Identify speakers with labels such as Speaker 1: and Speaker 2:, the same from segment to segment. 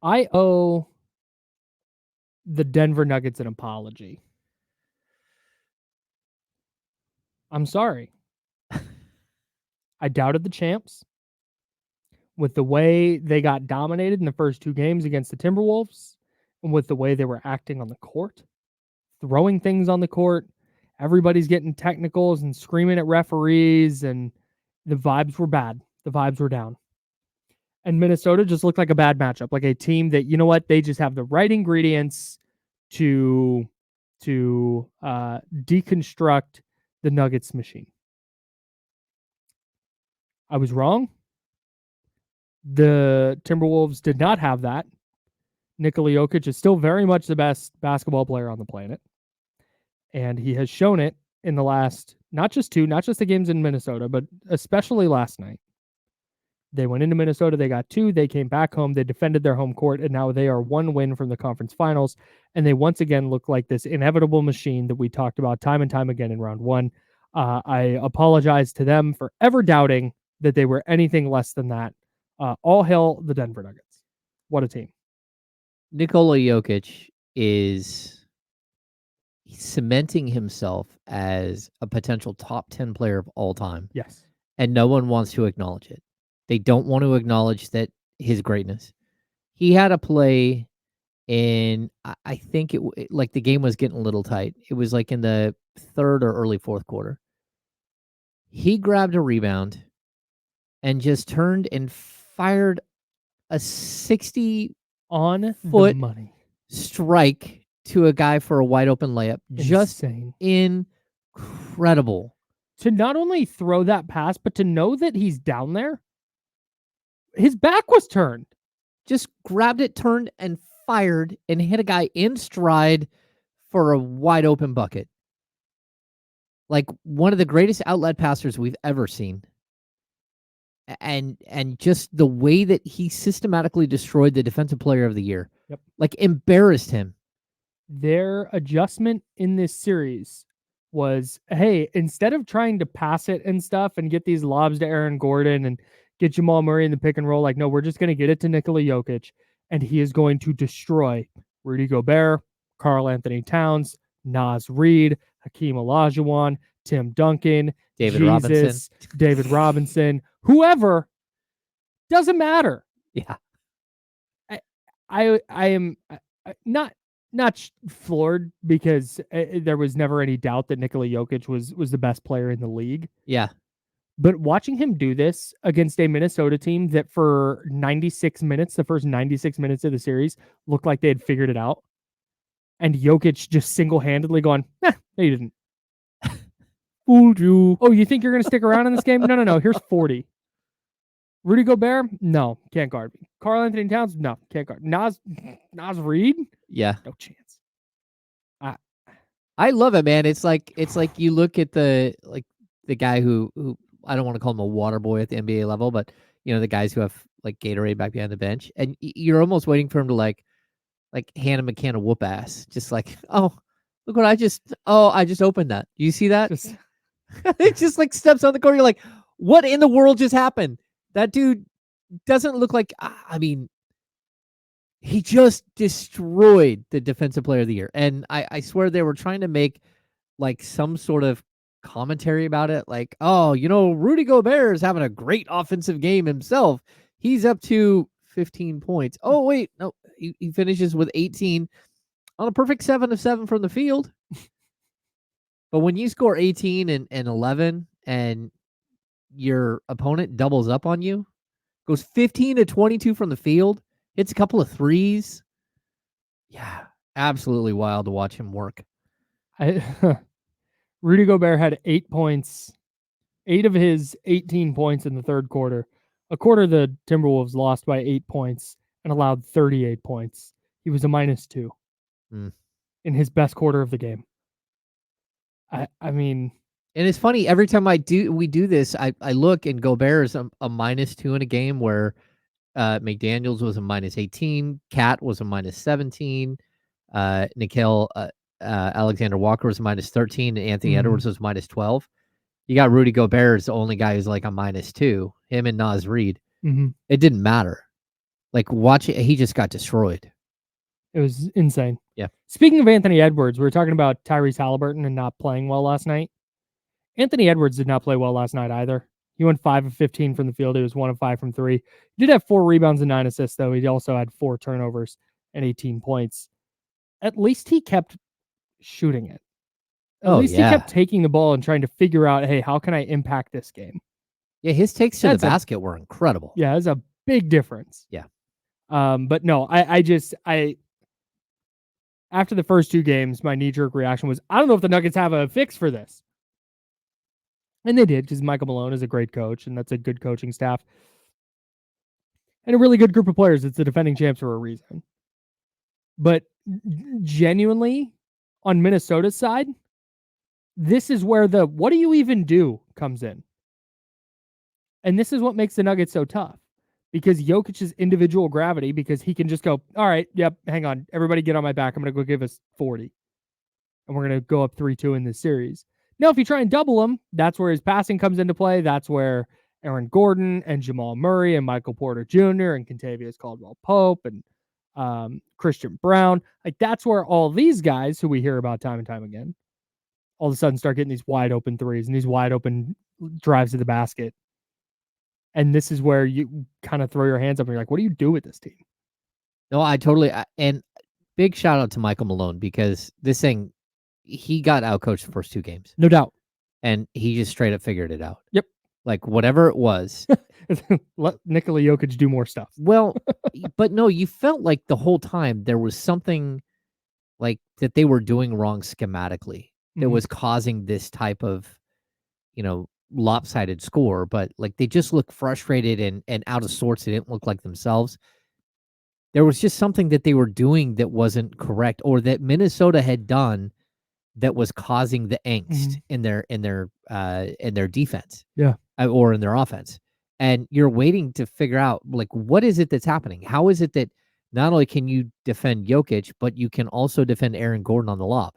Speaker 1: I owe the Denver Nuggets an apology. I'm sorry. I doubted the champs with the way they got dominated in the first two games against the Timberwolves and with the way they were acting on the court, throwing things on the court. Everybody's getting technicals and screaming at referees, and the vibes were bad. The vibes were down. And Minnesota just looked like a bad matchup, like a team that, you know what, they just have the right ingredients to deconstruct the Nuggets machine. I was wrong. The Timberwolves did not have that. Nikola Jokic is still very much the best basketball player on the planet. And he has shown it in the last, not just the games in Minnesota, but especially last night. They went into Minnesota, they got 2, they came back home, they defended their home court, and now they are 1 win from the conference finals. And they once again look like this inevitable machine that we talked about time and time again in round 1. I apologize to them for ever doubting that they were anything less than that. All hail the Denver Nuggets. What a team.
Speaker 2: Nikola Jokic is cementing himself as a potential top 10 player of all time.
Speaker 1: Yes.
Speaker 2: And no one wants to acknowledge it. They don't want to acknowledge that his greatness. He had a play in, I think like the game was getting a little tight. It was like in the third or early fourth quarter. He grabbed a rebound and just turned and fired a 60
Speaker 1: on
Speaker 2: foot
Speaker 1: the money
Speaker 2: strike to a guy for a wide open layup.
Speaker 1: Insane.
Speaker 2: Just incredible.
Speaker 1: To not only throw that pass, but to know that he's down there. His back was turned.
Speaker 2: Just grabbed it, turned, and fired, and hit a guy in stride for a wide open bucket. Like one of the greatest outlet passers we've ever seen. And just the way that he systematically destroyed the defensive player of the year.
Speaker 1: Yep.
Speaker 2: Like embarrassed him.
Speaker 1: Their adjustment in this series was, hey, instead of trying to pass it and stuff and get these lobs to Aaron Gordon and get Jamal Murray in the pick and roll, like, no, we're just going to get it to Nikola Jokic, and he is going to destroy Rudy Gobert, Karl Anthony Towns, Naz Reid, Hakeem Olajuwon, Tim Duncan,
Speaker 2: David Robinson,
Speaker 1: whoever, doesn't matter.
Speaker 2: Yeah.
Speaker 1: I am not floored because there was never any doubt that Nikola Jokic was the best player in the league.
Speaker 2: Yeah.
Speaker 1: But watching him do this against a Minnesota team that for 96 minutes, the first 96 minutes of the series, looked like they had figured it out. And Jokic just single-handedly going, no, you didn't. Fooled you. Oh, you think you're going to stick around in this game? No. Here's 40. Rudy Gobert? No, can't guard me. Karl Anthony Towns? No, can't guard. Naz Reid?
Speaker 2: Yeah.
Speaker 1: No chance.
Speaker 2: I love it, man. It's like you look at the guy who I don't want to call him a water boy at the NBA level, but the guys who have like Gatorade back behind the bench, and you're almost waiting for him to like hand him a can of whoop ass, just like, oh, look what I just opened that. Do you see that? It just like steps on the court. You're like, what in the world just happened? That dude doesn't look like. I mean, he just destroyed the defensive player of the year, and I swear they were trying to make like some sort of commentary about it, like, oh, Rudy Gobert is having a great offensive game himself. He's up to 15 points. Oh, wait, no, he finishes with 18 on a perfect 7 of 7 from the field. But when you score 18 and 11 and your opponent doubles up on you, goes 15 to 22 from the field, hits a couple of threes. Yeah, absolutely wild to watch him work.
Speaker 1: Rudy Gobert had 8 points, 8 of his 18 points in the third quarter. A quarter, the Timberwolves lost by 8 points and allowed 38 points. He was a -2 in his best quarter of the game. I mean,
Speaker 2: and it's funny, every time we do this, I look and Gobert is a -2 in a game where McDaniels was a -18, Cat was a -17, Nickeil Alexander Walker was a -13, and Anthony Edwards was -12. You got Rudy Gobert is the only guy who's like a -2. Him and Naz Reid.
Speaker 1: Mm-hmm.
Speaker 2: It didn't matter. Like, watch it. He just got destroyed.
Speaker 1: It was insane.
Speaker 2: Yeah.
Speaker 1: Speaking of Anthony Edwards, we were talking about Tyrese Halliburton and not playing well last night. Anthony Edwards did not play well last night either. He went 5 of 15 from the field. He was 1 of 5 from 3. He did have 4 rebounds and 9 assists, though. He also had 4 turnovers and 18 points. At least he kept shooting it. At least he kept taking the ball and trying to figure out, hey, how can I impact this game?
Speaker 2: Yeah, his takes to the basket were incredible.
Speaker 1: Yeah, it's a big difference.
Speaker 2: Yeah.
Speaker 1: But no, I after the first 2 games, my knee-jerk reaction was, I don't know if the Nuggets have a fix for this. And they did, because Michael Malone is a great coach, and that's a good coaching staff. And a really good group of players. It's the defending champs for a reason. But genuinely, on Minnesota's side, this is where the what do you even do comes in. And this is what makes the Nuggets so tough. Because Jokic's individual gravity, because he can just go, all right, yep, hang on. Everybody get on my back. I'm going to go give us 40. And we're going to go up 3-2 in this series. Now, if you try and double him, that's where his passing comes into play. That's where Aaron Gordon and Jamal Murray and Michael Porter Jr. and Kentavious Caldwell-Pope and Christian Brown, like that's where all these guys who we hear about time and time again, all of a sudden start getting these wide open threes and these wide open drives to the basket. And this is where you kind of throw your hands up and you're like, what do you do with this team?
Speaker 2: No, I totally, and big shout out to Michael Malone, because this thing, he got outcoached the first 2 games.
Speaker 1: No doubt.
Speaker 2: And he just straight up figured it out.
Speaker 1: Yep.
Speaker 2: Like, whatever it was.
Speaker 1: Let Nikola Jokic do more stuff.
Speaker 2: Well, but no, you felt like the whole time there was something like that they were doing wrong schematically that was causing this type of, lopsided score. But like, they just looked frustrated and out of sorts. They didn't look like themselves. There was just something that they were doing that wasn't correct, or that Minnesota had done that was causing the angst in their defense.
Speaker 1: Yeah.
Speaker 2: Or in their offense. And you're waiting to figure out, like, what is it that's happening? How is it that not only can you defend Jokic, but you can also defend Aaron Gordon on the lob?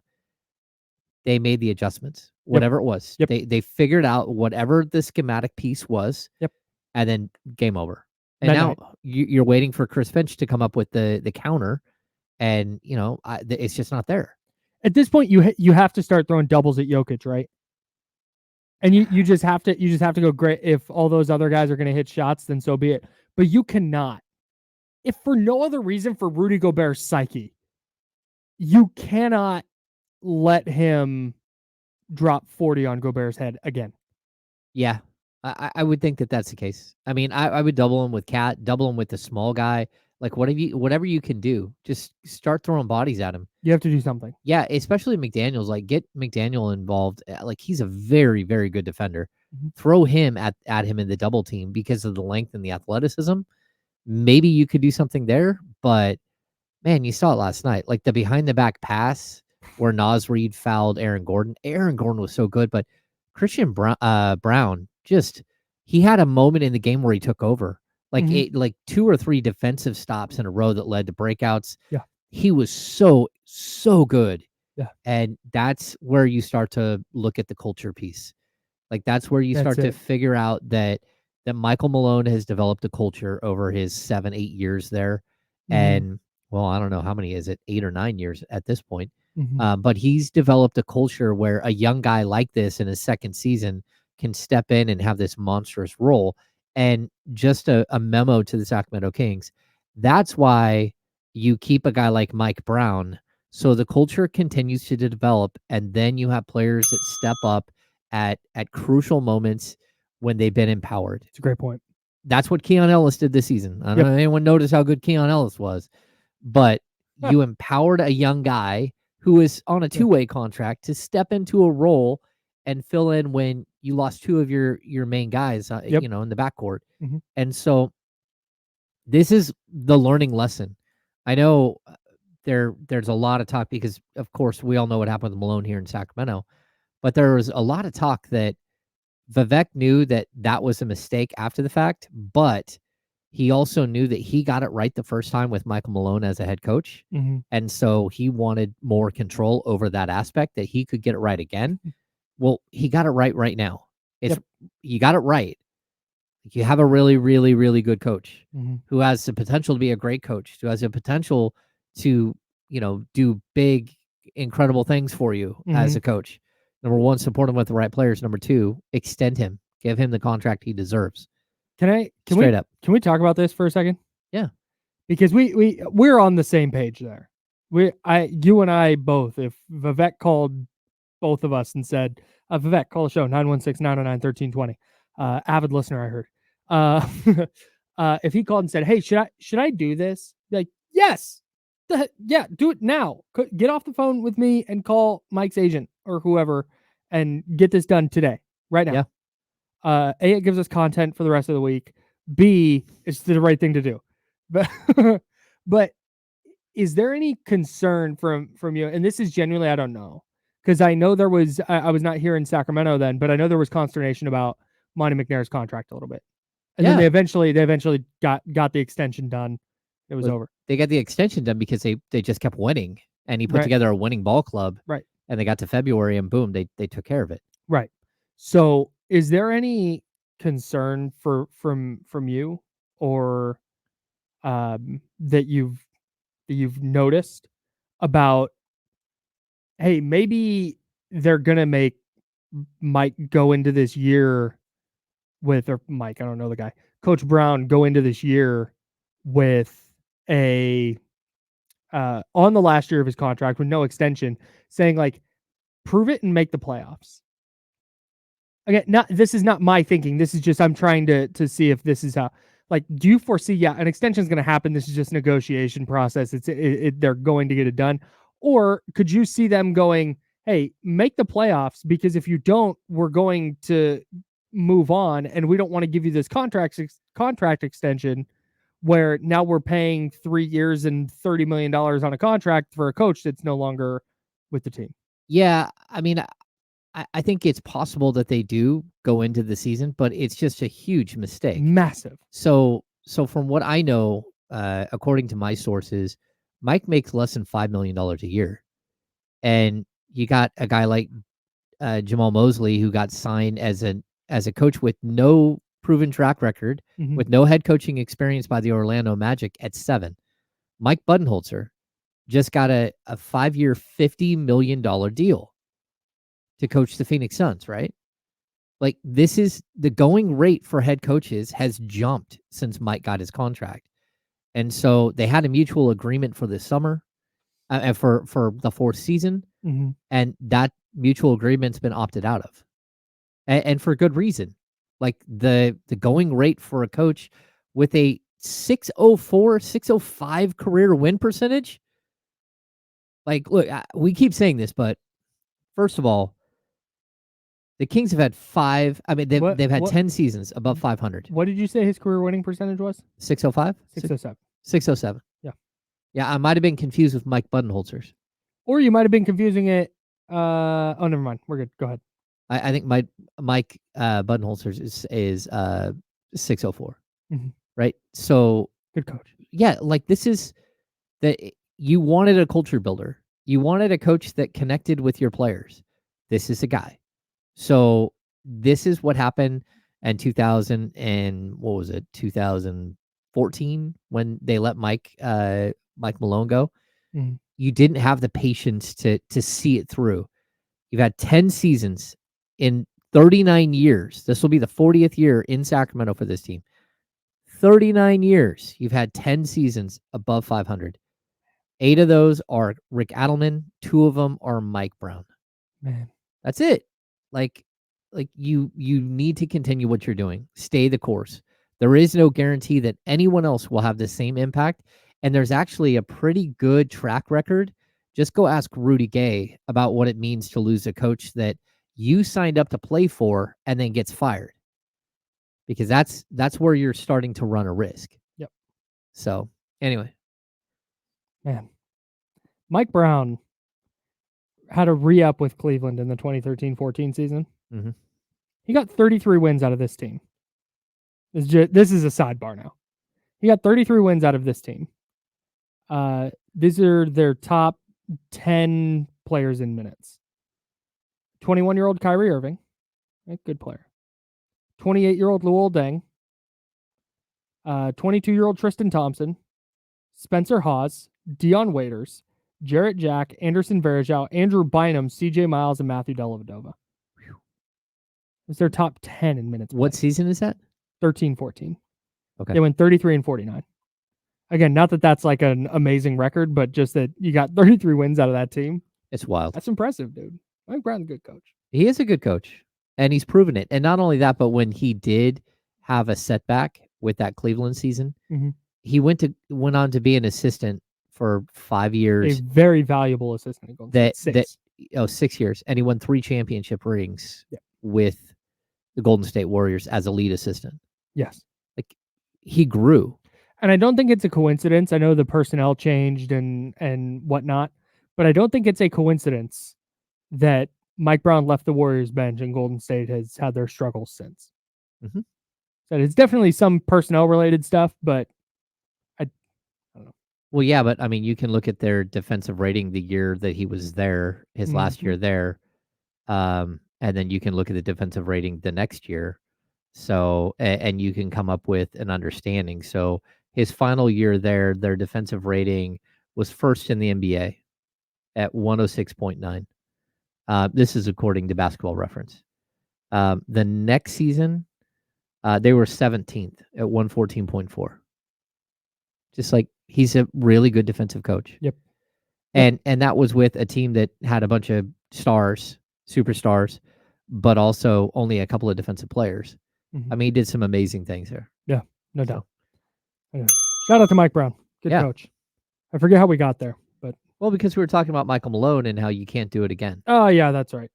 Speaker 2: They made the adjustments, whatever it was.
Speaker 1: Yep.
Speaker 2: They figured out whatever the schematic piece was.
Speaker 1: Yep.
Speaker 2: And then game over. And now you're waiting for Chris Finch to come up with the counter, and it's just not there.
Speaker 1: At this point, you have to start throwing doubles at Jokic, right? And you just have to go, great. If all those other guys are going to hit shots, then so be it. But you cannot, if for no other reason for Rudy Gobert's psyche, you cannot let him drop 40 on Gobert's head again.
Speaker 2: Yeah, I would think that that's the case. I mean, I would double him with Cat, double him with the small guy. Like, whatever you can do, just start throwing bodies at him.
Speaker 1: You have to do something.
Speaker 2: Yeah, especially McDaniels. Like, get McDaniel involved. Like, he's a very, very good defender. Throw him at him in the double team because of the length and the athleticism. Maybe you could do something there, but man, you saw it last night. Like the behind the back pass where Naz Reid fouled Aaron Gordon. Aaron Gordon was so good, but Christian Brown just, he had a moment in the game where he took over. Like 2 or 3 defensive stops in a row that led to breakouts.
Speaker 1: Yeah.
Speaker 2: He was so good.
Speaker 1: Yeah.
Speaker 2: And that's where you start to look at the culture piece. Like, that's where you start to figure out that Michael Malone has developed a culture over his 7-8 years there. And well, I don't know how many is it, 8 or 9 years at this point. But he's developed a culture where a young guy like this in his second season can step in and have this monstrous role. And just a memo to the Sacramento Kings, that's why you keep a guy like Mike Brown, so the culture continues to develop, and then you have players that step up at crucial moments when they've been empowered.
Speaker 1: It's a great point.
Speaker 2: That's what Keon Ellis did this season. I don't know if anyone noticed how good Keon Ellis was, but you empowered a young guy who is on a 2-way contract to step into a role and fill in when you lost 2 of your main guys, in the backcourt. And so this is the learning lesson. I know there's a lot of talk because, of course, we all know what happened with Malone here in Sacramento, but there was a lot of talk that Vivek knew that was a mistake after the fact, but he also knew that he got it right the first time with Michael Malone as a head coach. And so he wanted more control over that aspect, that he could get it right again. Well, he got it right now. You got it right. You have a really, really, really good coach
Speaker 1: Mhm.
Speaker 2: who has the potential to be a great coach, who has the potential to, do big, incredible things for you as
Speaker 1: Mhm.
Speaker 2: a coach. Number one, support him with the right players. Number two, extend him, give him the contract he deserves.
Speaker 1: Can
Speaker 2: Straight up.
Speaker 1: we talk about this for a second?
Speaker 2: Yeah.
Speaker 1: Because we're on the same page there. You and I both. If Vivek called both of us and said, Vivek, call the show 916-909-1320. Avid listener, I heard. If he called and said, "Hey, should I do this?" Like, yes, yeah, do it now. Get off the phone with me and call Mike's agent or whoever and get this done today, right now.
Speaker 2: Yeah.
Speaker 1: A, it gives us content for the rest of the week. B, it's the right thing to do. But but is there any concern from you? And this is genuinely, I don't know, because I know there was. I was not here in Sacramento then, but I know there was consternation about Monty McNair's contract a little bit, and then
Speaker 2: Yeah.
Speaker 1: they eventually got the extension done. It was
Speaker 2: Well,
Speaker 1: over.
Speaker 2: they got the extension done because they just kept winning, and he put
Speaker 1: Right.
Speaker 2: together a winning ball club,
Speaker 1: Right.
Speaker 2: and they got to February, and boom, they took care of it.
Speaker 1: Right. So, is there any concern from you or that you've noticed about, hey, maybe they're gonna make Mike go into this year with, or Mike, I don't know the guy, Coach Brown go into this year with a on the last year of his contract with no extension, saying like, prove it and make the playoffs. Again, not this is not my thinking. This is just I'm trying to see if this is how. Like, do you foresee? Yeah, an extension is going to happen. This is just negotiation process. They're going to get it done, or could you see them going, "Hey, make the playoffs because if you don't, we're going to move on, and we don't want to give you this contract extension where now we're paying 3 years and $30 million on a contract for a coach that's no longer with the team."
Speaker 2: Yeah, I mean, I think it's possible that they do go into the season, but it's just a huge mistake.
Speaker 1: Massive.
Speaker 2: So from what I know, according to my sources, Mike makes less than $5 million a year, and you got a guy like Jamal Mosley who got signed as a coach with no proven track record,
Speaker 1: Mhm.
Speaker 2: with no head coaching experience by the Orlando Magic at 7. Mike Budenholzer just got a 5-year, $50 million deal to coach the Phoenix Suns, right? Like, this is the going rate for head coaches has jumped since Mike got his contract. And so they had a mutual agreement for this summer, and for the fourth season,
Speaker 1: Mhm.
Speaker 2: and that mutual agreement's been opted out of, and for good reason. Like, the going rate for a coach with a 604, 605 career win percentage. Like, look, we keep saying this, but first of all, the Kings have had 5. I mean,
Speaker 1: What
Speaker 2: they've had
Speaker 1: what
Speaker 2: 10 seasons above 500.
Speaker 1: what did you say his career winning percentage was?
Speaker 2: 605,
Speaker 1: 607.
Speaker 2: 607.
Speaker 1: Yeah.
Speaker 2: Yeah, I might have been confused with Mike Budenholzer's.
Speaker 1: Or you might have been confusing it. Oh, never mind. We're good. Go ahead.
Speaker 2: I think Mike Budenholzer's is 604,
Speaker 1: Mhm.
Speaker 2: right? So
Speaker 1: Good coach.
Speaker 2: yeah, like, this is that you wanted a culture builder. You wanted a coach that connected with your players. This is a guy. So this is what happened in 2000 and what was it? 2014 when they let Mike Malone go.
Speaker 1: Mhm.
Speaker 2: You didn't have the patience to see it through. You've had 10 seasons in 39 years. This will be the 40th year in Sacramento for this team. 39 years. You've had 10 seasons above 500. 8 of those are Rick Adelman. 2 of them are Mike Brown.
Speaker 1: Man.
Speaker 2: That's it. Like you need to continue what you're doing. Stay the course. There is no guarantee that anyone else will have the same impact, and there's actually a pretty good track record. Just go ask Rudy Gay about what it means to lose a coach that you signed up to play for and then gets fired. Because that's where you're starting to run a risk.
Speaker 1: Yep.
Speaker 2: So, anyway,
Speaker 1: Man. Mike Brown had a re-up with Cleveland in the 2013-14 season.
Speaker 2: mhm.
Speaker 1: He got 33 wins out of this team. This is a sidebar now. He got 33 wins out of this team. These are their top 10 players in minutes. 21-year-old Kyrie Irving, good player. 28-year-old Luol Deng, 22-year-old Tristan Thompson, Spencer Hawes, Dion Waiters, Jarrett Jack, Anderson Varejao, Andrew Bynum, CJ Miles, and Matthew Dellavedova. It's their top 10 in minutes.
Speaker 2: What
Speaker 1: played.
Speaker 2: season is that?
Speaker 1: 13-14.
Speaker 2: Okay.
Speaker 1: They went 33 and 49. Again, not that that's like an amazing record, but just that you got 33 wins out of that team.
Speaker 2: It's wild.
Speaker 1: That's impressive, dude. Mike Brown's a good coach.
Speaker 2: He is a good coach, and he's proven it. And not only that, but when he did have a setback with that Cleveland season, he went on to be an assistant for 5 years.
Speaker 1: A very valuable assistant.
Speaker 2: 6 years, and he won 3 championship rings with the Golden State Warriors as a lead assistant.
Speaker 1: Yes,
Speaker 2: like he grew.
Speaker 1: And I don't think it's a coincidence. I know the personnel changed and whatnot, but I don't think it's a coincidence that Mike Brown left the Warriors bench and Golden State has had their struggles since.
Speaker 2: Mm-hmm.
Speaker 1: So it's definitely some personnel related stuff, but I don't know.
Speaker 2: Well, yeah, but I mean, you can look at their defensive rating the year that he was there, his last year there, and then you can look at the defensive rating the next year. So, and you can come up with an understanding. So, his final year there, their defensive rating was first in the NBA at 106.9. This is according to Basketball Reference. The next season, they were 17th at 114.4. Just like he's a really good defensive coach.
Speaker 1: Yep.
Speaker 2: And that was with a team that had a bunch of stars, superstars, but also only a couple of defensive players. I mean, he did some amazing things there.
Speaker 1: Yeah, no doubt. Shout out to Mike Brown. Good coach. I forget how we got there, but
Speaker 2: because we were talking about Michael Malone and how you can't do it again.
Speaker 1: Oh yeah, that's right.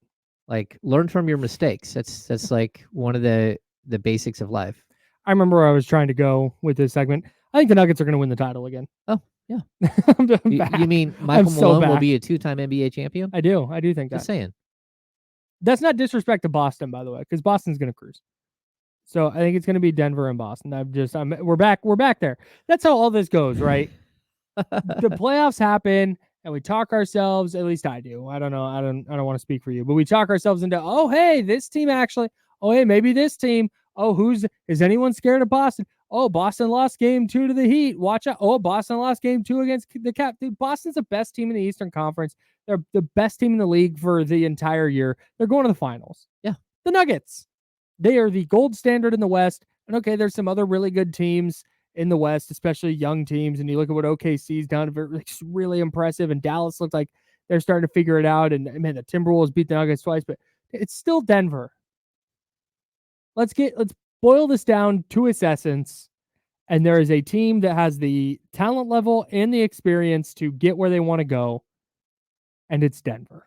Speaker 2: Like, learn from your mistakes. That's like one of the basics of life.
Speaker 1: I remember where I was trying to go with this segment. I think the Nuggets are going to win the title again.
Speaker 2: Oh, yeah.
Speaker 1: You
Speaker 2: mean Michael Malone will be a 2-time NBA champion?
Speaker 1: I do think that.
Speaker 2: Just saying.
Speaker 1: That's not disrespect to Boston, by the way, because Boston's going to cruise. So I think it's going to be Denver and Boston. We're back there. That's how all this goes, right? The playoffs happen and we talk ourselves, at least I do. I don't know. I don't want to speak for you, but we talk ourselves into, oh, hey, this team actually, oh, hey, maybe this team. Oh, is anyone scared of Boston? Oh, Boston lost game 2 to the Heat. Watch out. Oh, Boston lost game 2 against the Cap. Dude, Boston's the best team in the Eastern Conference. They're the best team in the league for the entire year. They're going to the finals.
Speaker 2: Yeah.
Speaker 1: The Nuggets. They are the gold standard in the West. And okay, there's some other really good teams in the West, especially young teams. And you look at what OKC's done, it's really impressive. And Dallas looks like they're starting to figure it out. And man, the Timberwolves beat the Nuggets twice, but it's still Denver. Let's boil this down to its essence. And there is a team that has the talent level and the experience to get where they want to go. And it's Denver.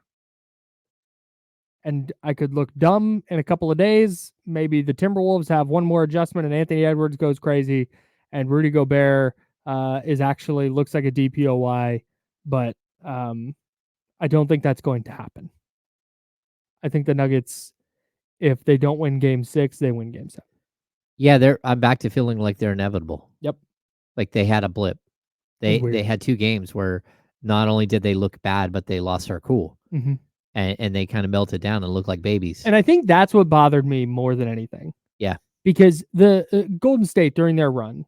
Speaker 1: And I could look dumb in a couple of days. Maybe the Timberwolves have one more adjustment and Anthony Edwards goes crazy and Rudy Gobert looks like a DPOY. But I don't think that's going to happen. I think the Nuggets, if they don't win game 6, they win game 7.
Speaker 2: Yeah, I'm back to feeling like they're inevitable.
Speaker 1: Yep.
Speaker 2: Like they had a blip. They had 2 games where not only did they look bad, but they lost their cool. And they kind of melted down and looked like babies.
Speaker 1: And I think that's what bothered me more than anything.
Speaker 2: Yeah.
Speaker 1: Because the Golden State during their run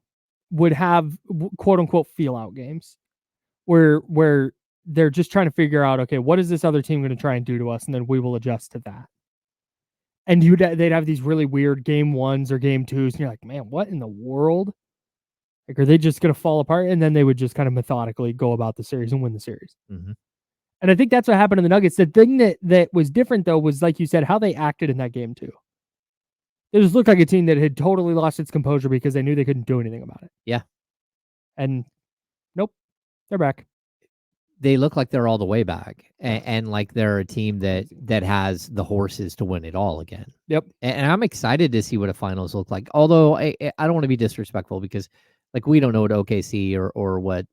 Speaker 1: would have quote unquote feel out games where they're just trying to figure out, okay, what is this other team going to try and do to us? And then we will adjust to that. And they'd have these really weird game 1s or game 2s. And you're like, man, what in the world? Like, are they just going to fall apart? And then they would just kind of methodically go about the series and win the series. And I think that's what happened in the Nuggets. The thing that was different, though, was, like you said, how they acted in that game, too. It just looked like a team that had totally lost its composure because they knew they couldn't do anything about it.
Speaker 2: Yeah.
Speaker 1: And nope, they're back.
Speaker 2: They look like they're all the way back. And like they're a team that has the horses to win it all again.
Speaker 1: Yep.
Speaker 2: And I'm excited to see what a finals look like. Although I don't want to be disrespectful because like we don't know what OKC or what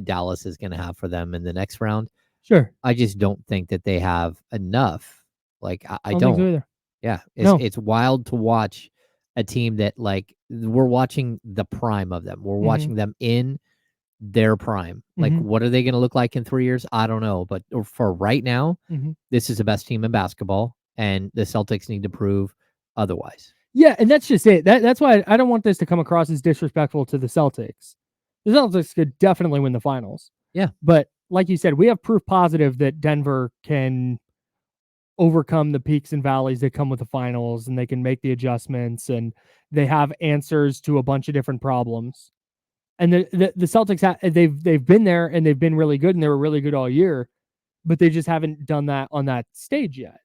Speaker 2: Dallas is going to have for them in the next round.
Speaker 1: Sure.
Speaker 2: I just don't think that they have enough. Like I
Speaker 1: don't. Think so either.
Speaker 2: Yeah. It's wild to watch a team that like we're watching the prime of them. We're watching them in their prime. Like what are they going to look like in 3 years? I don't know. But for right now, this is the best team in basketball and the Celtics need to prove otherwise.
Speaker 1: Yeah, and that's just it. That's why I don't want this to come across as disrespectful to the Celtics. The Celtics could definitely win the finals.
Speaker 2: Yeah.
Speaker 1: But like you said, we have proof positive that Denver can overcome the peaks and valleys that come with the finals, and they can make the adjustments, and they have answers to a bunch of different problems. And the Celtics they've been there, and they've been really good, and they were really good all year, but they just haven't done that on that stage yet.